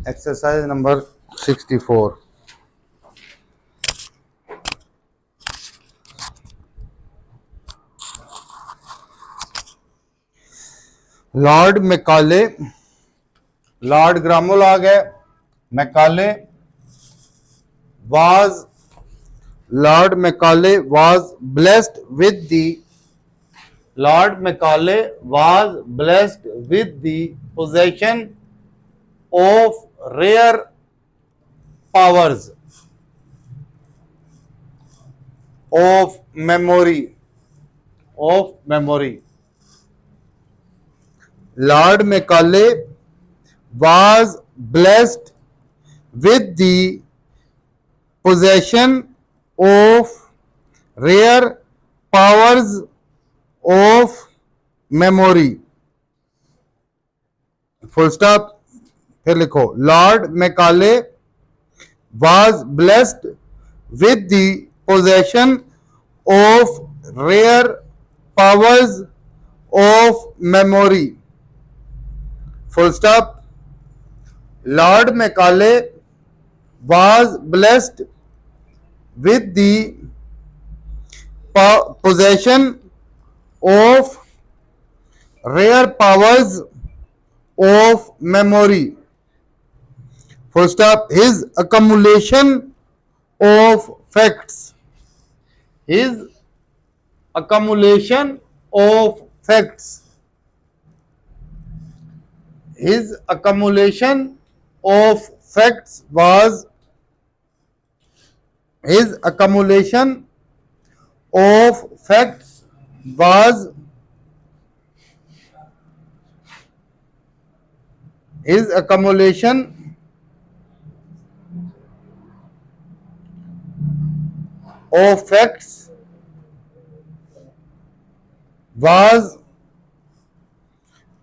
Exercise number 64. Lord Macaulay, Lord Gramolog है, Macaulay was Lord Macaulay was blessed with the Lord Macaulay was blessed with the possession of rare powers of memory. Lord Macaulay was blessed with the possession of rare powers of memory. Full stop. फिर लिखो Lord Macaulay was blessed with the possession of rare powers of memory. Full stop. Lord Macaulay was blessed with the possession of rare powers of memory. Full stop. His accumulation of facts. His accumulation of facts. His accumulation of facts was his accumulation of facts was his accumulation of facts was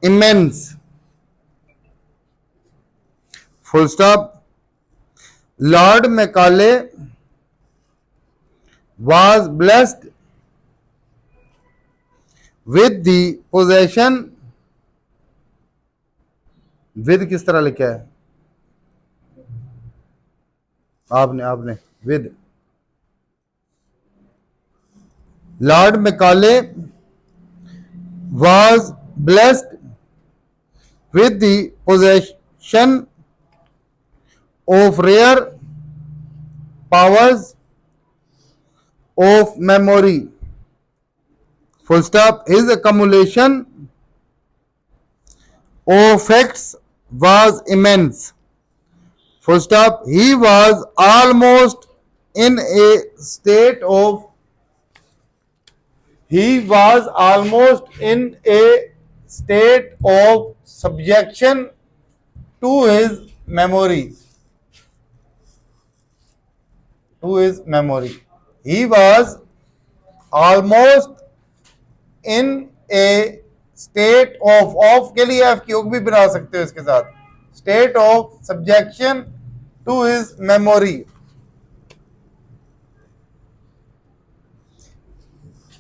immense. Full stop. Lord Macaulay was blessed with the possession with किस तरह लिखा है आपने with Lord Macaulay was blessed with the possession of rare powers of memory. Full stop. His accumulation of facts was immense. Full stop. He was almost in a state of subjection to his memory. He was almost in a state of के लिए आप योग भी बना सकते हो इसके साथ state of subjection to his memory.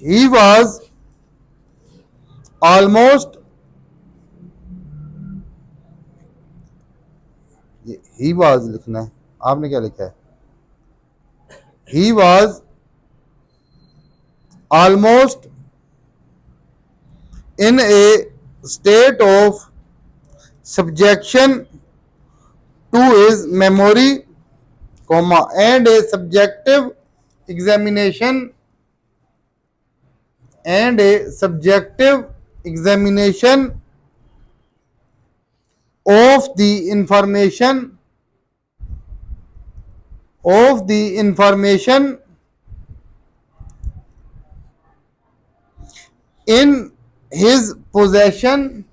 He was almost he was लिखना है आपने क्या लिखा है he was almost in a state of subjection to his memory, comma, and a subjective examination of the information in his possession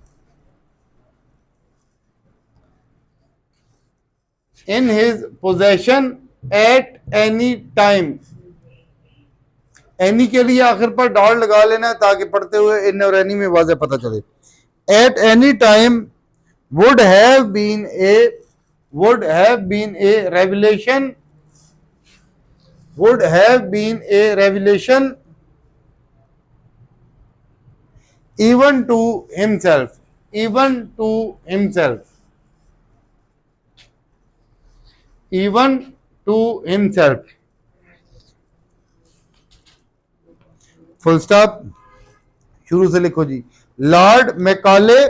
at any time. Any के लिए आखिर पर डॉट लगा लेना ताकि पढ़ते हुए इन और एनी में वाज़ेह पता चले. At any time would have been a revelation even to himself. even to himself. Full stop. शुरू से लिखो जी. Lord Macaulay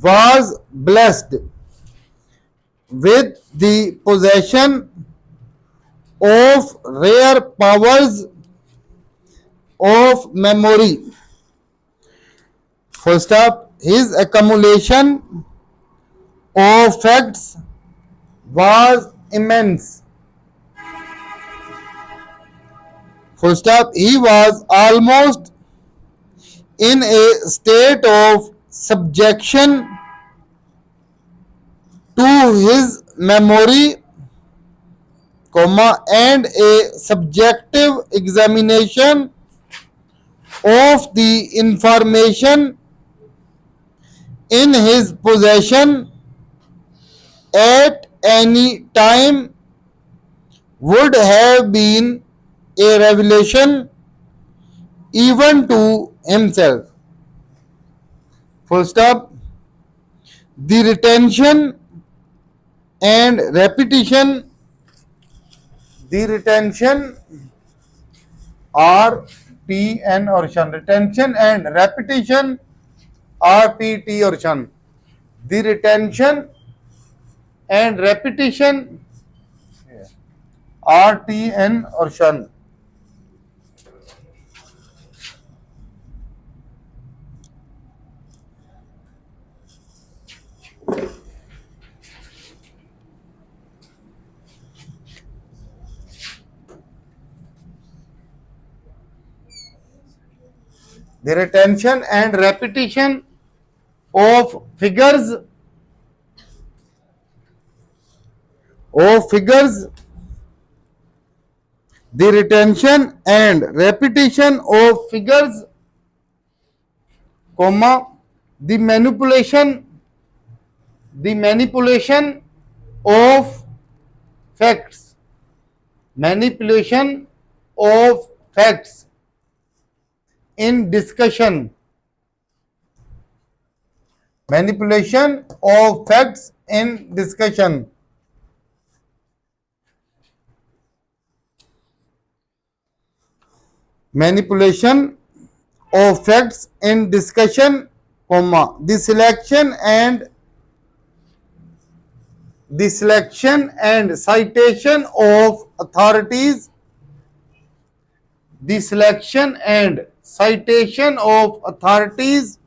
was blessed with the possession of rare powers of memory. Full stop. His accumulation of facts was immense. Full stop. He was almost in a state of subjection to his memory, comma, and a subjective examination of the information in his possession at any time would have been a revelation even to himself. Full stop. The retention and repetition, the retention R T N or shan, retention and repetition R P T or shan, the retention and repetition R T N or shan. The retention and repetition of figures, the retention and repetition of figures, comma, the manipulation of facts, manipulation of facts in discussion, manipulation of facts in discussion, manipulation of facts in discussion, comma, the selection and citation of authorities, the selection and citation of authorities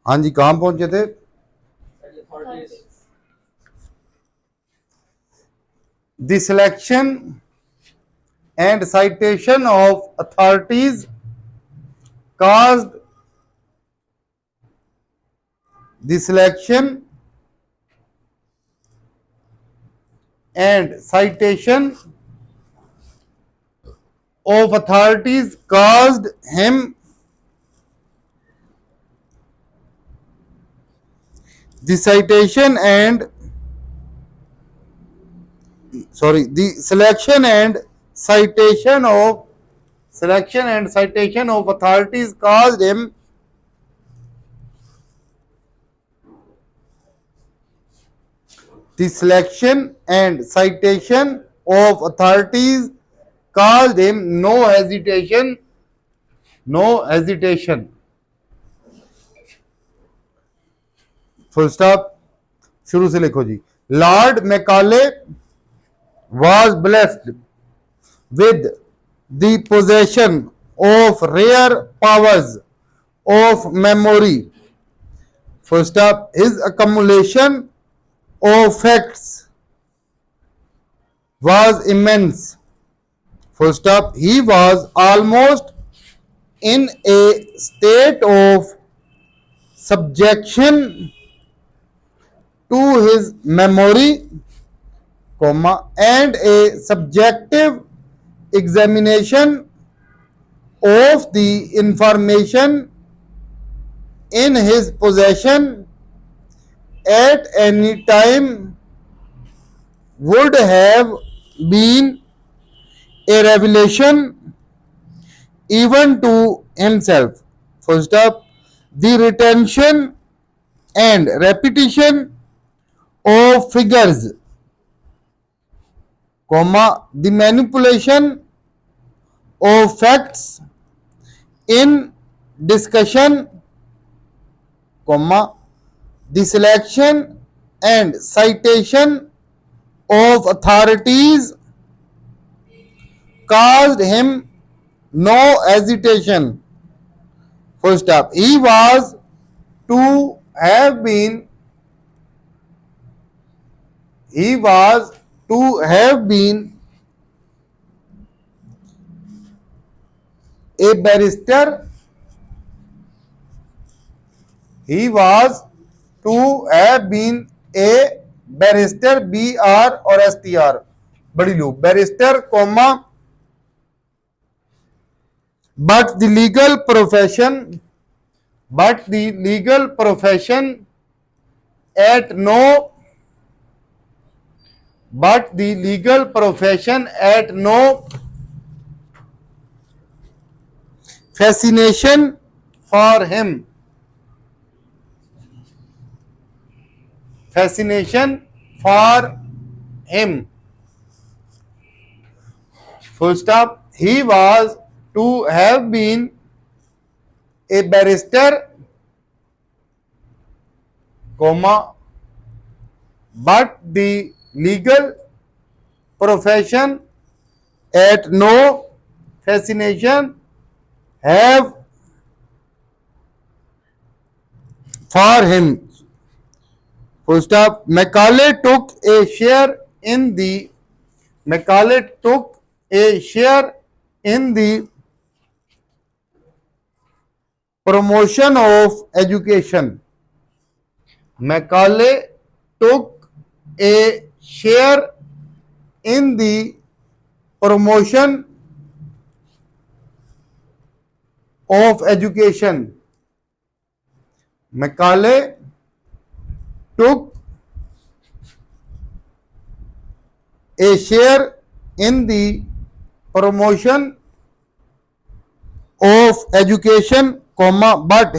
हाँ जी कहाँ पहुंचे थे the selection and citation of authorities caused the selection and citation of authorities caused him the citation and the selection and citation of authorities caused him the selection and citation of authorities caused him no hesitation. Full stop. शुरू से लिखो जी. Lord Macaulay was blessed with the possession of rare powers of memory. Full stop. His accumulation of facts was immense. Full stop. He was almost in a state of subjection to his memory, and a subjective examination of the information in his possession at any time would have been a revelation even to himself. Full stop. The retention and repetition of figures, the manipulation of facts in discussion, the selection and citation of authorities caused him no hesitation. Full stop. He was to have been a barrister. He was to have been a barrister, BR और STR बड़ी लो, barrister, but the legal profession at no fascination for him. Full stop. He was to have been a barrister, but the legal profession at no fascination have for him. Full stop. Macaulay took a share in the promotion of education. Macaulay took a share in the promotion of education. Macaulay took a share in the promotion of education, but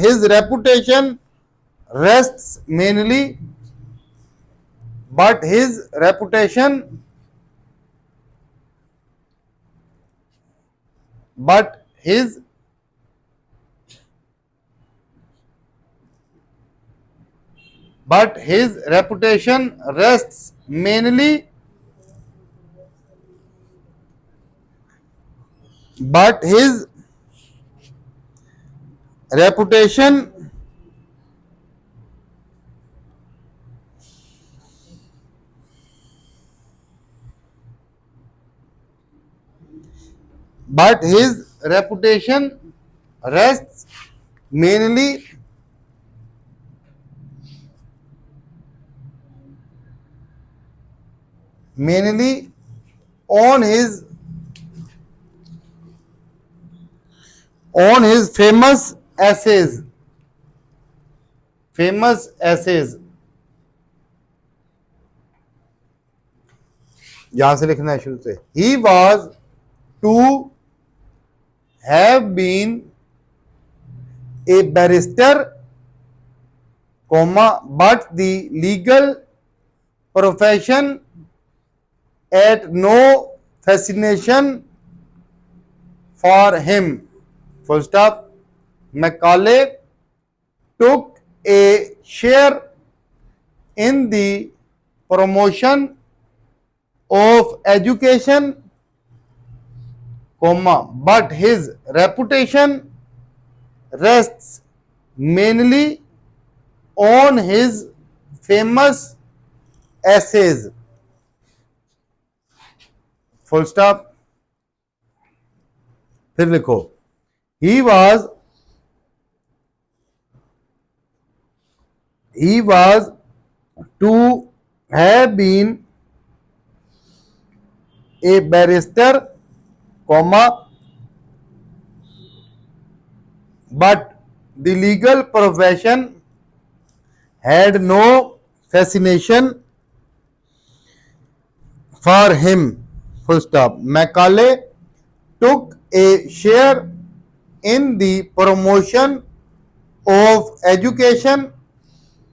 his reputation rests mainly but his reputation rests mainly mainly on his famous essays. यहां से लिखना है शुरू से. He was to have been a barrister, but the legal profession had no fascination for him. Full stop. Macaulay took a share in the promotion of education, but his reputation rests mainly on his famous essays. Full stop. फिर लिखो. He was to have been a barrister, but the legal profession had no fascination for him. Full stop. Macaulay took a share in the promotion of education,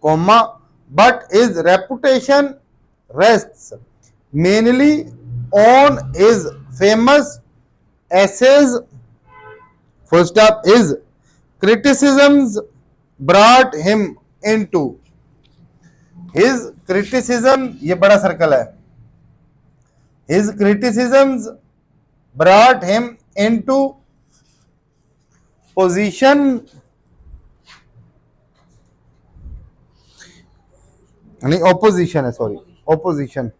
but his reputation rests mainly on his famous essays. Full stop. His criticisms brought him into his criticism. ये बड़ा circle है. His criticisms brought him into position, नहीं opposition है, sorry, opposition.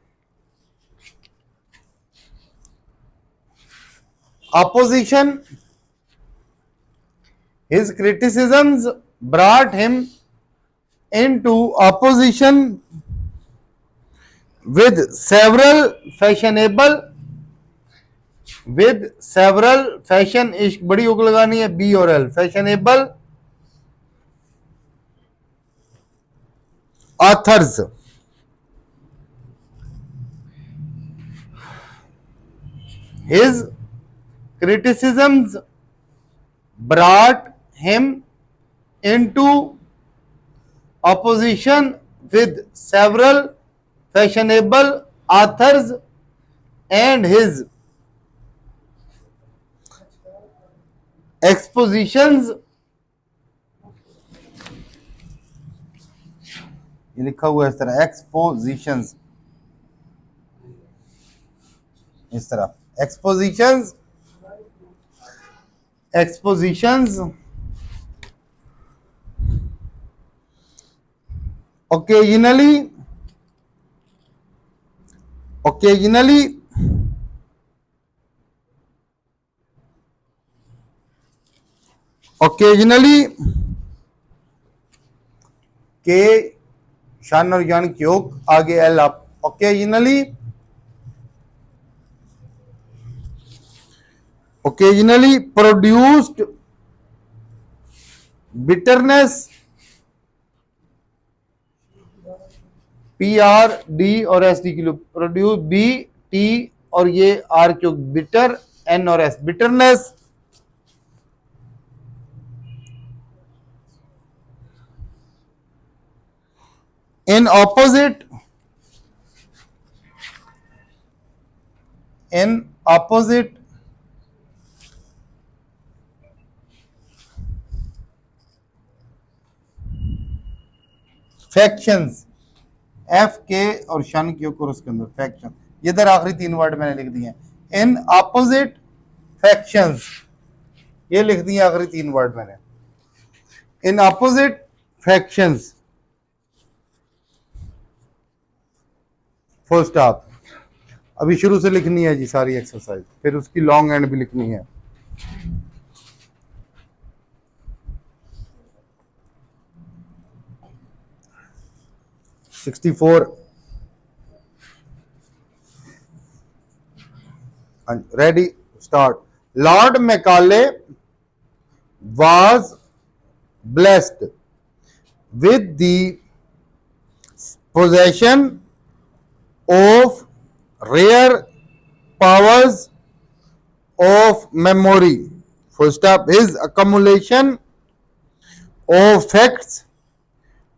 His criticisms brought him into opposition with several fashion इश्क बड़ी उग लगानी है, बी और L, fashionable authors. His criticisms brought him into opposition with several fashionable authors, and his expositions, ये लिखा हुआ है इस तरह, expositions, इस तरह, expositions occasionally के शान और यान की योग आगे एल आप, occasionally produced bitterness, P R D और एस डी के लिए प्रोड्यूस, बी टी और ये आर क्यों, बिटर, एन और S, bitterness, in opposite factions, F के और शन के ऊपर उसके अंदर फैक्शन, ये इधर आखिरी 3 वर्ड मैंने लिख दिए हैं, इन ऑपोजिट फैक्शंस, ये लिख दिए आखिरी 3 वर्ड मैंने, in opposite factions. Full stop. अभी शुरू से लिखनी है जी सारी एक्सरसाइज, फिर उसकी लॉन्ग एंड भी लिखनी है. Ready, start. Lord Macaulay was blessed with the possession of rare powers of memory. Full stop. His accumulation of facts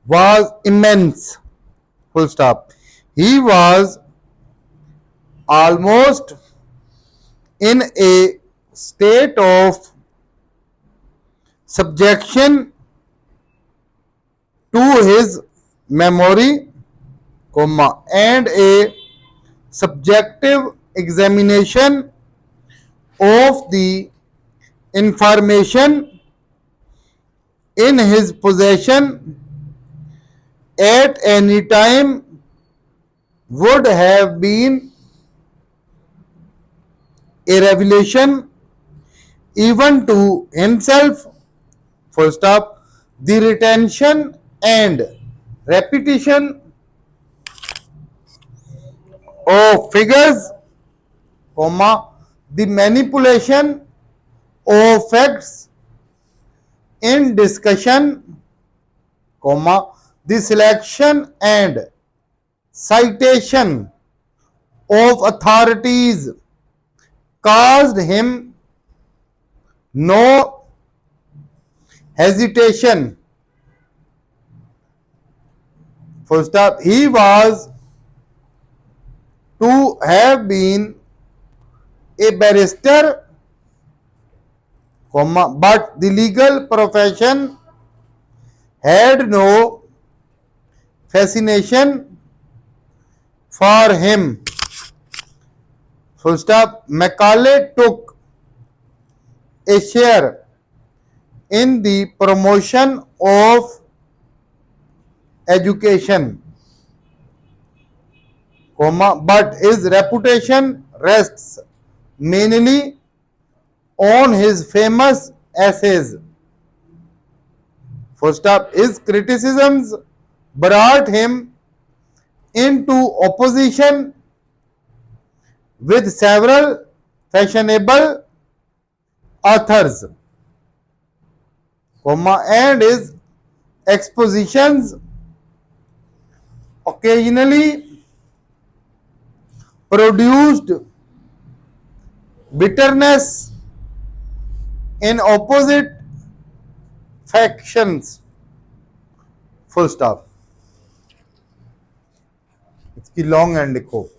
was immense. Full stop. He was almost in a state of subjection to his memory, comma, and a subjective examination of the information in his possession at any time would have been a revelation even to himself. Full stop. The retention and repetition of figures, comma, the manipulation of facts in discussion, comma, the selection and citation of authorities caused him no hesitation. Full stop. He was to have been a barrister, comma, but the legal profession had no fascination for him. Full stop. Macaulay took a share in the promotion of education, comma, but his reputation rests mainly on his famous essays. Full stop. His criticisms brought him into opposition with several fashionable authors, comma, and his expositions occasionally produced bitterness in opposite factions. Full stop. इसकी long and लिखो.